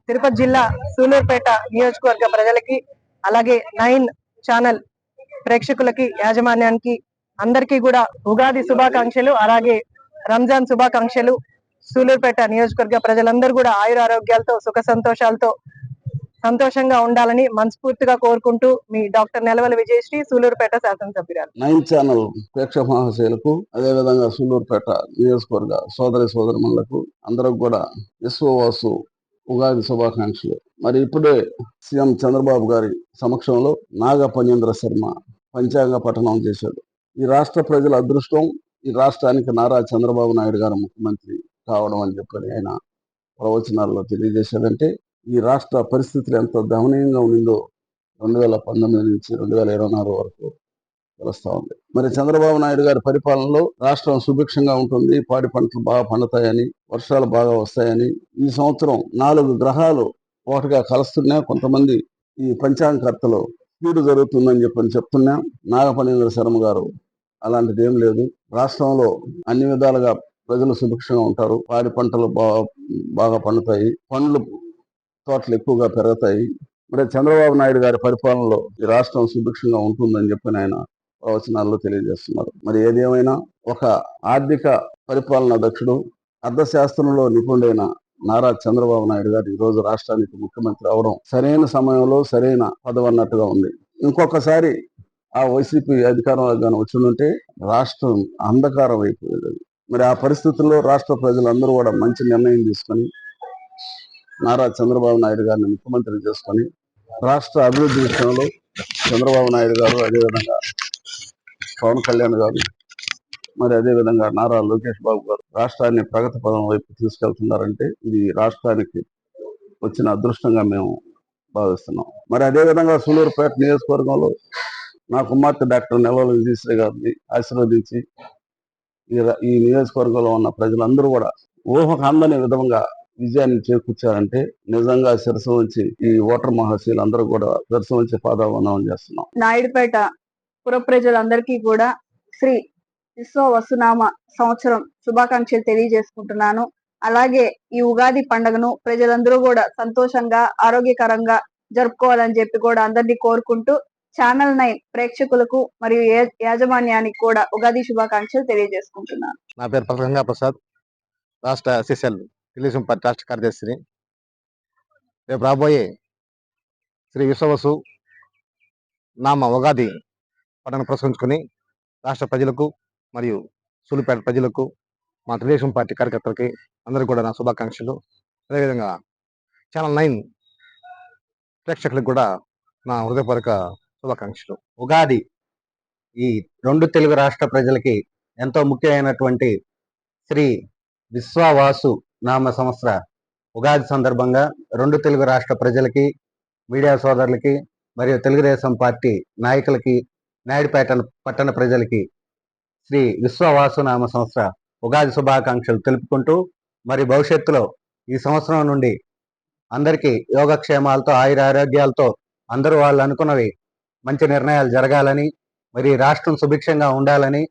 తిరుపతి జిల్లా సూలూరుపేట నియోజకవర్గ ప్రజలకి, అలాగే 9 ఛానల్ ప్రేక్షకులకి, యాజమాన్యానికి అందరికీ కూడా ఉగాది శుభాకాంక్షలు, అలాగే రంజాన్ శుభాకాంక్షలు. సూలూరుపేట నియోజకవర్గ ప్రజలందరూ కూడా ఆయురారోగ్యాలతో, సుఖ సంతోషాలతో సంతోషంగా ఉండాలని మనస్ఫూర్తిగా కోరుకుంటూ, మీ డాక్టర్ నెలవల విజయశ్రీ, సూలూరుపేట శాసనసభ్యురాలు. 9 ఛానల్ ప్రేక్షక మహాశయులకు, అదేవిధంగా సూలూరుపేట నియోజకవర్గ సోదరిమణులకు అందరికి కూడా విశ్వవాసు ఉగాది శుభాకాంక్షలు. మరి ఇప్పుడే సీఎం చంద్రబాబు గారి సమక్షంలో నాగపణేంద్ర శర్మ పంచాంగ పఠనం చేశాడు. ఈ రాష్ట్ర ప్రజల అదృష్టం, ఈ రాష్ట్రానికి నారా చంద్రబాబు నాయుడు గారు ముఖ్యమంత్రి కావడం అని చెప్పని ఆయన ప్రవచనాల్లో తెలియజేశాడంటే ఈ రాష్ట్ర పరిస్థితులు ఎంత దయనీయంగా ఉండిందో 2019 నుంచి 2024 వరకు తెలుస్తా ఉంది. మరి చంద్రబాబు నాయుడు గారి పరిపాలనలో రాష్ట్రం సుభిక్షంగా ఉంటుంది, పాడి పంటలు బాగా పండుతాయని, వర్షాలు బాగా వస్తాయని, ఈ సంవత్సరం 4 గ్రహాలు ఒకటిగా కలుస్తున్నా కొంతమంది ఈ పంచాంగకర్తలు కీడు జరుగుతుందని చెప్పని చెప్తున్నా. నాగపణేంద్ర శర్మ గారు అలాంటిది ఏం లేదు. రాష్ట్రంలో అన్ని విధాలుగా ప్రజలు సుభిక్షంగా ఉంటారు, పాడి పంటలు బాగా పండుతాయి, పండ్లు తోటలు ఎక్కువగా పెరుగుతాయి. మరి చంద్రబాబు నాయుడు గారి పరిపాలనలో ఈ రాష్ట్రం సుభిక్షంగా ఉంటుందని చెప్పి ఆయన ప్రవచనాల్లో తెలియజేస్తున్నారు. మరి ఏదేమైనా ఒక ఆర్థిక పరిపాలనా దక్షుడు, అర్థశాస్త్రంలో నిపుణుడైన నారా చంద్రబాబు నాయుడు గారు ఈ రోజు రాష్ట్రానికి ముఖ్యమంత్రి అవడం సరైన సమయంలో సరైన పదవి అన్నట్టుగా ఉంది. ఇంకొకసారి ఆ వైసీపీ అధికారంలో కానీ వచ్చిందంటే రాష్ట్రం అంధకారం అయిపోయేది. మరి ఆ పరిస్థితుల్లో రాష్ట్ర ప్రజలందరూ కూడా మంచి నిర్ణయం తీసుకొని నారా చంద్రబాబు నాయుడు గారిని ముఖ్యమంత్రి చేసుకొని రాష్ట్ర అభివృద్ధి విషయంలో చంద్రబాబు నాయుడు గారు, అదేవిధంగా పవన్ కళ్యాణ్ గారు, మరి అదేవిధంగా నారా లోకేష్ బాబు గారు రాష్ట్రాన్ని ప్రగతి పదం వైపు తీసుకెళ్తున్నారంటే ఇది రాష్ట్రానికి వచ్చిన అదృష్టంగా మేము భావిస్తున్నాం. మరి అదేవిధంగా సూలూరుపేట నియోజకవర్గంలో నా కుమార్తె డాక్టర్ నెలవల విజయశ్రీ గారిని ఆశీర్వదించి ఈ నియోజకవర్గంలో ఉన్న ప్రజలందరూ కూడా ఊహకు అందని విధంగా విజయాన్ని చేకూర్చారంటే నిజంగా శిరసు వచ్చి ఈ ఓటర్ మహాశీలు అందరూ కూడా శిరసు వచ్చి పాదావందనం చేస్తున్నాం. నాయుడుపేట పుర ప్రజలందరికీ కూడా శ్రీ విశ్వ వసునామ సంవత్సరం శుభాకాంక్షలు తెలియజేసుకుంటున్నాను. అలాగే ఈ ఉగాది పండుగను ప్రజలందరూ కూడా సంతోషంగా, ఆరోగ్యకరంగా జరుపుకోవాలని చెప్పి కూడా అందరినీ కోరుకుంటూ ఛానల్ 9 ప్రేక్షకులకు మరియు యాజమాన్యానికి కూడా ఉగాది శుభాకాంక్షలు తెలియజేసుకుంటున్నాను. నా పేరు పల్గంగా ప్రసాద్, రాష్ట్ర ఎస్ఎస్ఎల్ తెలుగుదేశం పార్టీ రాష్ట్ర కార్యదర్శిని. రేపు రాబోయే శ్రీ విశ్వవసు నామ ఉగాది పండుగను పురస్కరించుకొని రాష్ట్ర ప్రజలకు మరియు సూలూరుపేట ప్రజలకు, మా తెలుగుదేశం పార్టీ కార్యకర్తలకి అందరికీ కూడా నా శుభాకాంక్షలు. అదేవిధంగా ఛానల్ 9 ప్రేక్షకులకు కూడా నా హృదయపూర్వక శుభాకాంక్షలు. ఉగాది ఈ 2 తెలుగు రాష్ట్ర ప్రజలకి ఎంతో ముఖ్యమైనటువంటి శ్రీ విశ్వవాసు నామ సంవత్సర ఉగాది సందర్భంగా 2 తెలుగు రాష్ట్ర ప్రజలకి, మీడియా సోదరులకి మరియు తెలుగుదేశం పార్టీ నాయకులకి, నాయుడుపేట పట్టణ ప్రజలకి శ్రీ విశ్వవాసు నామ సంవత్సర ఉగాది శుభాకాంక్షలు తెలుపుకుంటూ, మరి భవిష్యత్తులో ఈ సంవత్సరం నుండి అందరికీ యోగక్షేమాలతో, ఆయురారోగ్యాలతో అందరూ వాళ్ళు అనుకున్నవి మంచి నిర్ణయాలు జరగాలని, మరి రాష్ట్రం సుభిక్షంగా ఉండాలని,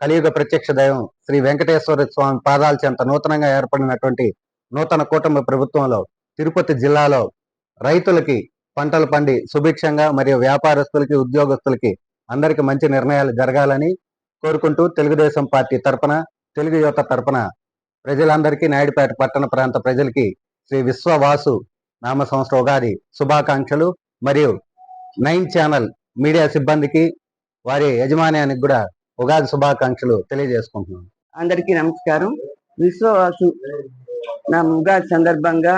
కలియుగ ప్రత్యక్ష దైవం శ్రీ వెంకటేశ్వర స్వామి పాదాల చెంత నూతనంగా ఏర్పడినటువంటి నూతన కూటమి ప్రభుత్వంలో తిరుపతి జిల్లాలో రైతులకి పంటలు పండి సుభిక్షంగా, మరియు వ్యాపారస్తులకి, ఉద్యోగస్తులకి అందరికి మంచి నిర్ణయాలు జరగాలని కోరుకుంటూ తెలుగుదేశం పార్టీ తరపున, తెలుగు యువత తరపున ప్రజలందరికీ, నాయుడుపేట పట్టణ ప్రాంత ప్రజలకి శ్రీ విశ్వవాసు నామ సంవత్సర ఉగాది శుభాకాంక్షలు. మరియు 9 ఛానల్ మీడియా సిబ్బందికి, వారి యజమాన్యానికి కూడా ఉగాది శుభాకాంక్షలు తెలియజేసుకుంటున్నాను. అందరికీ నమస్కారం. విశ్వవాసు నా ఉగాది సందర్భంగా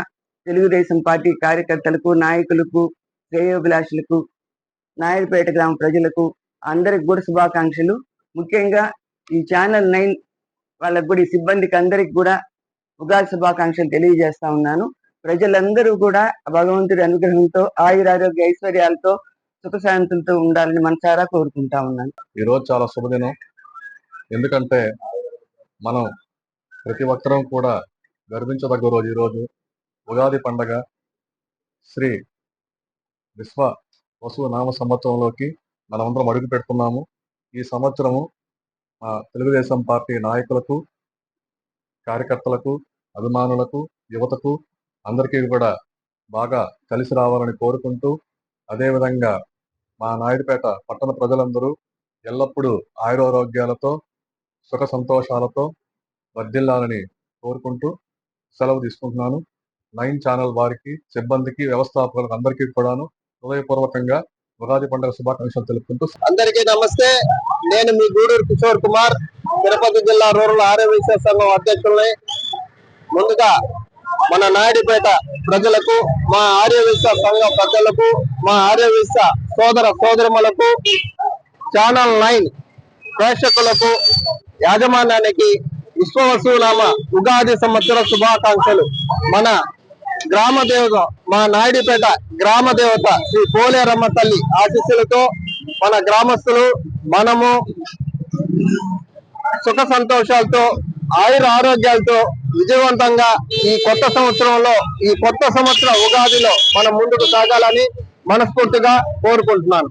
తెలుగుదేశం పార్టీ కార్యకర్తలకు, నాయకులకు, శ్రేయోభిలాషులకు, నాయుడుపేట గ్రామ ప్రజలకు అందరికి కూడా శుభాకాంక్షలు. ముఖ్యంగా ఈ ఛానల్ 9 వాళ్ళకు కూడా, ఈ సిబ్బందికి అందరికి కూడా ఉగాది శుభాకాంక్షలు తెలియజేస్తా ఉన్నాను. ప్రజలందరూ కూడా భగవంతుడి అనుగ్రహంతో, ఆయురారోగ్య ఐశ్వర్యాలతో, సుఖశాంతులతో ఉండాలని మనసారా కోరుకుంటా ఉన్నాను. ఈ రోజు చాలా శుభదినం. ఎందుకంటే మనం ప్రతి ఒక్కరం కూడా గర్వించదగ్గ రోజు ఈరోజు ఉగాది పండగ. శ్రీ విశ్వ వసు నామ సంవత్సరంలోకి మనమందరం అడుగు పెడుతున్నాము. ఈ సంవత్సరము తెలుగుదేశం పార్టీ నాయకులకు, కార్యకర్తలకు, అభిమానులకు, యువతకు అందరికీ కూడా బాగా కలిసి రావాలని కోరుకుంటూ, అదేవిధంగా మా నాయుడుపేట పట్టణ ప్రజలందరూ ఎల్లప్పుడూ ఆయురారోగ్యాలతో సుఖ సంతోషాలతో వర్ధిల్లాలని కోరుకుంటూ సెలవు తీసుకుంటున్నాను. 9 ఛానల్ వారికి, సిబ్బందికి, వ్యవస్థాపకులకు అందరికీ కూడాను హృదయపూర్వకంగా ఉగాది పండుగ శుభాకాంక్షలు తెలుపుకుంటూ అందరికీ నమస్తే. నేను మీ గూడూరు కిషోర్ కుమార్, తిరుపతి జిల్లా రూరల్ ఆర్యవైశ్య సంఘం అధ్యక్షుల్ని. ముందుగా మన నాయుడుపేట ప్రజలకు, మా ఆర్యవైశ్య సంఘ ప్రజలకు, మా ఆర్యవైశ్య సోదర సోదరిమలకు, ఛానల్ 9 ప్రేక్షకులకు, యాజమాన్యానికి విశ్వవసునామ ఉగాది సంవత్సర శుభాకాంక్షలు. మన గ్రామ దేవత, మా నాయుడుపేట గ్రామ దేవత శ్రీ పోలేరమ్మ తల్లి ఆశీస్సులతో మన గ్రామస్తులు మనము సుఖ సంతోషాలతో, ఆయుర ఆరోగ్యాలతో విజయవంతంగా ఈ కొత్త సంవత్సరంలో, ఈ కొత్త సంవత్సర ఉగాదిలో మనం ముందుకు సాగాలని మనస్ఫూర్తిగా కోరుకుంటున్నాను.